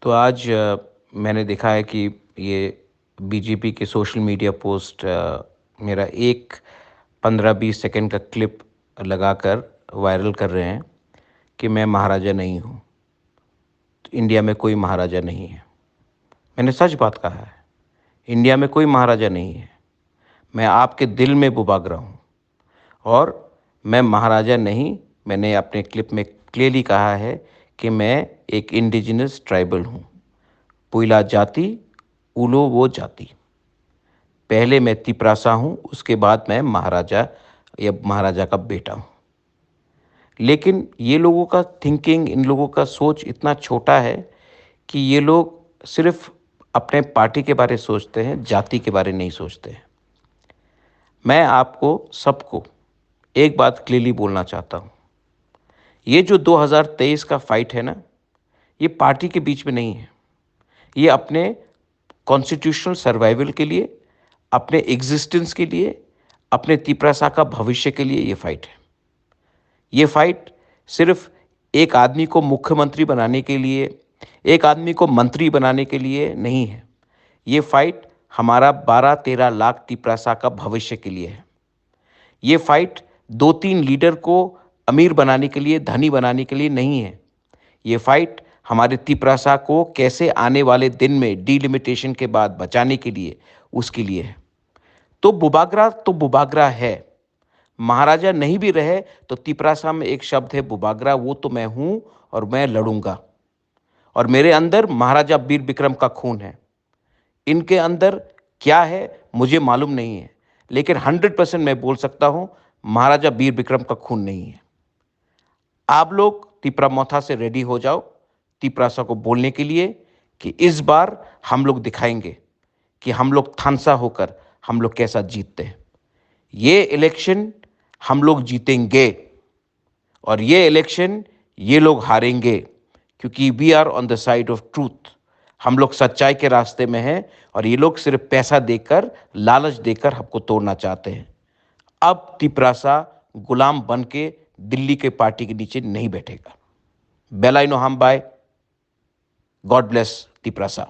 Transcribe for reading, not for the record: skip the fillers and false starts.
तो आज मैंने देखा है कि ये बीजेपी के सोशल मीडिया पोस्ट मेरा एक 15-20 सेकंड का क्लिप लगाकर वायरल कर रहे हैं कि मैं महाराजा नहीं हूँ। तो इंडिया में कोई महाराजा नहीं है। मैंने सच बात कहा है। इंडिया में कोई महाराजा नहीं है। मैं आपके दिल में बुबागरा हूँ और मैं महाराजा नहीं। मैंने अपने क्लिप में क्लियरली कहा है कि मैं एक इंडिजिनस ट्राइबल हूँ। पुइला जाति, उलो वो जाति। पहले मैं तिपरासा हूँ, उसके बाद मैं महाराजा या महाराजा का बेटा हूँ। लेकिन ये लोगों का थिंकिंग, इन लोगों का सोच इतना छोटा है कि ये लोग सिर्फ अपने पार्टी के बारे सोचते हैं, जाति के बारे नहीं सोचते हैं। मैं आपको सबको एक बात क्लियरली बोलना चाहता हूँ। ये जो 2023 का फाइट है ना, ये पार्टी के बीच में नहीं है। ये अपने कॉन्स्टिट्यूशनल सर्वाइवल के लिए, अपने एग्जिस्टेंस के लिए, अपने तिपरासा का भविष्य के लिए ये फाइट है। ये फाइट सिर्फ एक आदमी को मुख्यमंत्री बनाने के लिए, एक आदमी को मंत्री बनाने के लिए नहीं है। ये फाइट हमारा 12-13 लाख तिपरासा का भविष्य के लिए है। ये फाइट 2-3 लीडर को अमीर बनाने के लिए, धनी बनाने के लिए नहीं है। ये फाइट हमारे तिपरासा को कैसे आने वाले दिन में डिलिमिटेशन के बाद बचाने के लिए, उसके लिए है। तो बुबागरा है। महाराजा नहीं भी रहे तो तिपरासा में एक शब्द है बुबागरा, वो तो मैं हूं और मैं लड़ूंगा। और मेरे अंदर महाराजा वीर विक्रम का खून है। इनके अंदर क्या है मुझे मालूम नहीं है, लेकिन 100% मैं बोल सकता हूं महाराजा वीर विक्रम का खून नहीं है। आप लोग तिपरामोथा से रेडी हो जाओ तिपरासा को बोलने के लिए कि इस बार हम लोग दिखाएंगे कि हम लोग थानसा होकर हम लोग कैसा जीतते हैं। ये इलेक्शन हम लोग जीतेंगे और ये इलेक्शन ये लोग हारेंगे, क्योंकि we are on the side of truth. हम लोग सच्चाई के रास्ते में हैं और ये लोग सिर्फ पैसा देकर, लालच देकर हमको तोड़ना चाहते हैं। अब तिपरासा गुलाम बन के दिल्ली के पार्टी के नीचे नहीं बैठेगा। बेलाइनो हम बाय। God bless Tiprasa.